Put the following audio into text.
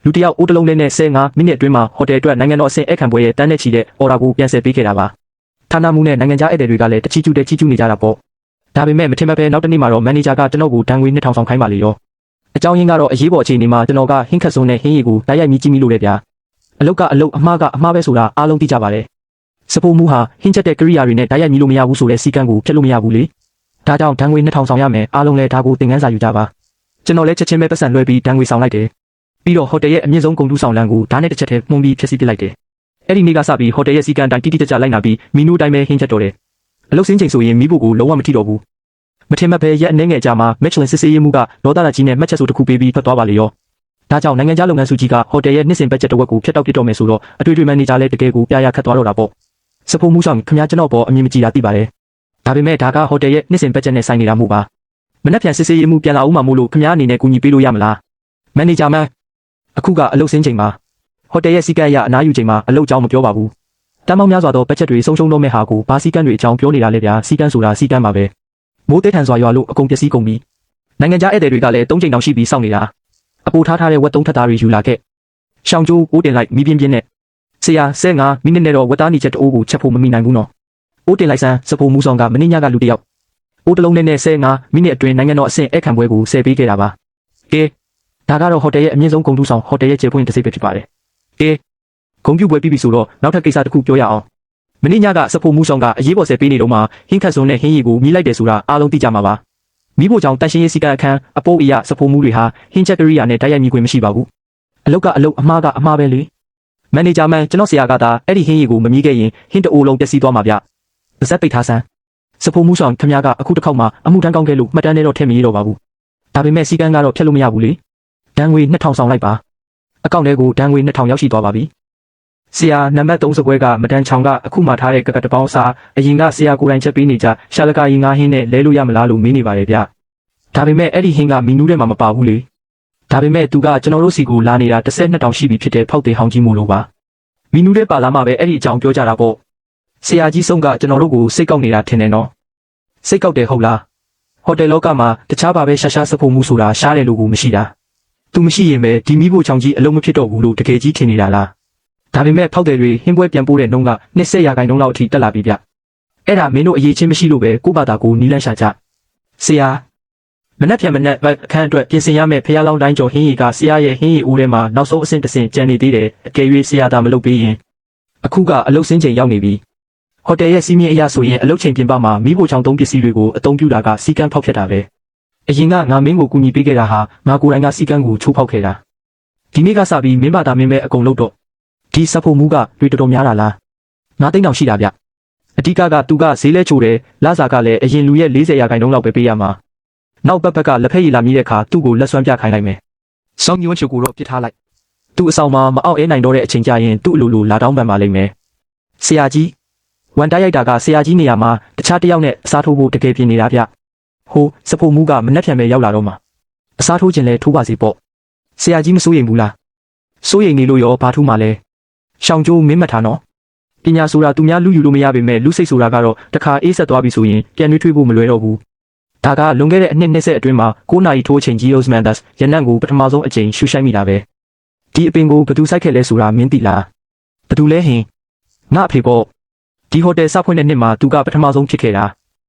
လူတယောက်အိုးတလုံးနဲ့15မိနစ်အတွင်းမှာဟိုတယ်အတွက်နိုင်ငံတော်အဆင့်အခမ်းပွဲရဲ့တန်းနဲ့ချီတဲ့အော်ဒါကိုပြန်ဆယ်ပေးခဲ့တာပါဌာနမှုနဲ့နိုင်ငံခြားဧည့်သည်တွေကလည်းတချီကျူးနေကြတာပေါ့ဒါပေမဲ့မထင်မှတ်ပဲနောက်တစ်နေ့မှာတော့မန်နေဂျာကကျွန်တော်ကိုဒဏ်ငွေ2000ဆောင်ခိုင်းပါလေရောအကြောင်းရင်းကတော့အရေးပေါ်အခြေအနေမှာကျွန်တော်ကဟင်းခတ်စုံနဲ့ဟင်းရည်ကိုတိုက်ရိုက်မြည်ကြည့်မိလို့လေဗျာအလုတ်ကအလုတ်အမှားကအမှားပဲဆိုတာအားလုံးသိကြပါတယ်စပိုမှုဟာဟင်းချက်တဲ့ကိရိယာတွေနဲ့တိုက်ရိုက်မြည်လို့မရဘူးဆိုတဲ့စီကံကိုဖျက်လို့မရဘူးလေဒါကြောင့်ဒဏ်ငွေ2000ဆောင်ရမယ်အားလုံးလည်းဒါကိုသင်ခန်းစာယူကြပါကျွန်တော်လည်းချက်ချင်းပဲပတ်စံလွှဲပြီးဒဏ်ငွေဆောင်လိုက်တယ်ပြီးတော့ဟိုတယ်ရဲ့အမြင့်ဆုံးဂုဏ်ထူးဆောင်လမ်းကိုဓာတ်နဲ့တစ်ချက်တည်းမှုန်ပြီးဖျက်ဆီးပစ်လိုက်တယ်အဲ့ဒီနေ့ကစပြီးဟိုတယ်ရဲ့စီကံတိုင်းတိတိကျကျလိုက်နာပြီးမီနူးတိုင်းပဲဟင်းချက်တော်တယ်အလုတ်စင်းချိန်ဆိုရင်မိဖို့ကိုလုံးဝမထိတော့ဘူးမထင်မှတ်ပဲရက်အနေငယ်ကြာမှာမက်ချလင်စစ်ဆေးရေးမှုကဒေါသလာကြီးနဲ့မှတ်ချက်ဆိုတစ်ခုပေးပြီးထွက်သွားပါလေရောဒါကြောင့်နိုင်ငံခြားလုပ်ငန်းစုကြီးကဟိုတယ်ရဲ့နှစ်စဉ်ဘတ်ဂျက်တစ်ဝက်ကိုဖျက်တောက်ပစ်တော့မယ်ဆိုတော့အတွေ့အကြုံမန်နေဂျာလည်းတကယ်ကိုပြရခတ်သွားတော့တာပေါ့စဖို့မှုဆောင်ခင်ဗျားကျွန်တော်ပေါ်အမြင်မကြည်တာသိပါတယ်ဒါပေမဲ့ဒါကဟိုတယ်ရဲ့နှစ်စဉ်ဘတ်ဂျက်နဲ့ဆိုင်နေတာမို့ပါမနှက်ပြန်စစ်ဆေးရေးမှုပြန်လာဦးမှာမို့လို့ခင်ဗျားအနေနဲ့ကူညီပေးလို့ရမလားမန်နေဂျာမန်အခုကအလုပ်စင်းချိန်မှာဟိုတယ်ရဲ့စီကံအရအနားယူချိန်မှာအလုပ်အကြောင်းမပြောပါဘူးတမ်းပေါင်းများစွာသောဘတ်ဂျက်တွေဆုံးရှုံးတော့မဲ့ဟာကိုဘာစီကံတွေအကြောင်းပြောနေတာလဲဗျာစီကံဆိုတာစီကံပါပဲမိုးတဲထန်စွာရွာလို့အကုန်ပျက်စီးကုန်ပြီနိုင်ငံခြားဧည့်သည်တွေကလည်း3ချိန်တောင်ရှိပြီးစောင့်နေတာအပိုထားတဲ့ဝက်3ထပ်သားတွေယူလာခဲ့ရှောင်းကျိုးပိုးတင်လိုက်မိပြင်းနဲ့ဆရာ15မိနစ်နဲ့တော့ဝက်သားနီချက်တိုးကိုချက်ဖို့မမိနိုင်ဘူးနော်ပိုးတင်လိုက်စမ်းစဖို့မူဆောင်ကမင်းညကလူတယောက်ပိုးတလုံးနဲ့15မိနစ်အတွင်းနိုင်ငံတော်အဆင့်အခမ်းပွဲကိုဆယ်ပေးခဲ့တာပါကဲဒါကတော့ဟိုတယ်ရဲ့အမြင့်ဆုံးဂုဏ်ထူးဆောင်ဟိုတယ်ရဲ့ကျေပွင့်တစ်စိတ်ပဲဖြစ်ပါတယ်ကဲဂုဏ်ပြုပွဲပြီးပြီဆိုတော့နောက်ထပ်ကိစ္စတစ်ခုပြောရအောင်မင်းညကစဖို့မူဆောင်ကအရေးပေါ်ဆယ်ပေးနေတော့မှဟင်းခတ်စုံနဲ့ဟင်းရည်ကိုမြည်လိုက်တယ်ဆိုတာအားလုံးသိကြမှာပါမိဖို့ကြောင့်တန်ရှင်းရေးစီကံအခန်းအပိုးအရာစဖို့မှုတွေဟာဟင်းချက်ကရိယာနဲ့တိုက်ရိုက်မြည်ခွင့်မရှိပါဘူးအလုတ်ကအလုတ်အမှားကအမှားပဲလေမန်နေဂျာမန်ကျွန်တော်ဆရာကသာအဲ့ဒီဟင်းရည်ကိုမမြည်ခဲ့ရင်ဟင်းတအိုးလုံးပျက်စီးသွားမှာဗျပါဇက်ပိတ်ထားစမ်းစဖို့မှုဆောင်ခင်ဗျားကအခုတစ်ခေါက်မှအမှုထမ်းကောင်းခဲ့လို့မှတ်တမ်းနဲ့တော့ထည့်မရတော့ပါဘူးဒါပေမဲ့စီကံကတော့ဖျက်လို့မရဘူးလေဒဏ်ငွေ2000ဆောင်လိုက်ပါအကောင့်ထဲကိုဒဏ်ငွေ2000ရောက်ရှိသွားပါပြီဆရာနံပါတ်3စကွဲကမတန်ချောင်ကအခုမှထားတဲ့ကကတပေါင်းစားအရင်ကဆရာကိုယ်တိုင်ချက်ပေးနေကြရှာလကာရီငါးဟင်းနဲ့လဲလို့ရမလားလို့မေးနေပါတယ်ဗျဒါပေမဲ့အဲ့ဒီဟင်းကမီနူးထဲမှာမပါဘူးလေဒါပေမဲ့သူကကျွန်တော်တို့စီကိုလာနေတာ12တောင်ရှိပြီဖြစ်တဲ့ဖောက်သေးဟောင်းကြီးမို့လို့ပါမီနူးထဲပါလာမှပဲအဲ့ဒီအကြောင်းပြောကြတာပေါ့ဆရာကြီးဆုံးကကျွန်တော်တို့ကိုစိတ်ကောက်နေတာထင်တယ်နော်စိတ်ကောက်တယ်ဟုတ်လားဟိုတယ်လောကမှာတခြားပါပဲရှာစဖို့မှုဆိုတာရှားတယ်လို့ကိုမရှိတာသူမရှိရင်ပဲဒီမိဖို့ချောင်ကြီးအလုံးမဖြစ်တော့ဘူးလို့တကယ်ကြီးထင်နေတာလားဒါပေမဲ့ဖောက်တယ်တွေဟင်းပွဲပြန်ပိုးတဲ့နှုန်းက20%လောက်အထိတက်လာပြီဗျအဲ့ဒါမင်းတို့အရေးချင်းမရှိလို့ပဲကိုယ့်ဘာသာကိုနီးလန်းရှာကြဆရာမနှက်အခန်းအတွက်ပြင်ဆင်ရမယ့်ဖျားလောင်းတိုင်းကျော်ဟင်းရည်ကဆရာရဲ့ဟင်းရည်ဦးထဲမှာနောက်ဆုံးအဆင့်တစ်ဆင့်ကျန်နေသေးတယ်အကယ်၍ဆရာသာမလုပ်ပေးရင်အခုကအလုတ်စင်းချိန်ရောက်နေပြီဟိုတယ်ရဲ့စီးမြင့်အရာဆိုရင်အလုတ်ချိန်ပြင်ပမှာမိဖို့ချောင်သုံးပစ္စည်းတွေကိုအသုံးပြုတာကစီကံဖောက်ဖျက်တာပဲအရင်ကငါမင်းကိုကူညီပေးခဲ့တာဟာငါကိုယ်တိုင်ကစီကံကိုချိုးဖောက်ခဲ့တာဒီနေ့ကစပြီးမင်းဘာသာမင်းပဲအကုန်လုပ်တော့ဒီစဖို့မှုကတွေတော်တော်များတာလားငါသိန်းတောင်ရှိတာဗျအဓိကကသူကဈေးလဲချိုတယ်လစာကလည်းအရင်လူရဲ့40%လောက်ပဲပေးရမှာနောက်ဘက်ကလက်ဖက်ရည်လာမြည်တဲ့အခါသူ့ကိုလက်စွမ်းပြခိုင်းလိုက်မယ်စောင်းညွှန်းချိုကိုတော့ပြစ်ထားလိုက်သူ့အဆောင်မှာမအောင်အဲနိုင်တော့တဲ့အချိန်ကြာရင်သူ့အလိုလိုလာတောင်းပန်ပါလိမ့်မယ်ဆရာကြီးဝန်တိုက်ရိုက်တာကဆရာကြီးနေရာမှာတခြားတစ်ယောက်နဲ့အစားထိုးဖို့တကယ်ပြင်နေတာဗျဟိုစဖို့မှုကမနှက်ဖြန်ပဲရောက်လာတော့မှာအစားထိုးခြင်းလဲထိုးပါစေပေါ့ဆရာကြီးမစိုးရိမ်ဘူးလားစိုးရိမ်နေလို့ရောဘာထူးမှလဲရှောင်းကျိုးမင်းမထားနော်ပညာဆိုတာသူများလူယူလို့မရပေမဲ့လူစိတ်ဆိုတာကတော့တခါအေးဆက်သွားပြီဆိုရင်ပြန်နှွေးထွေးဖို့မလွယ်တော့ဘူးဒါကလွန်ခဲ့တဲ့အနှစ်20အတွင်းမှာ9နာရီထိုးချိန် Geos Mandas ရနံ့ကိုပထမဆုံးအကြိမ်ရှူရှိုက်မိတာပဲဒီအပင်ကိုဘသူစိုက်ခဲ့လဲဆိုတာမင်းသိလားဘသူလဲဟင်ငါအဖေပေါ့ဒီဟိုတယ်စဖွင့်တဲ့နှစ်မှာသူကပထမဆုံးဖြစ်ခဲ့တာ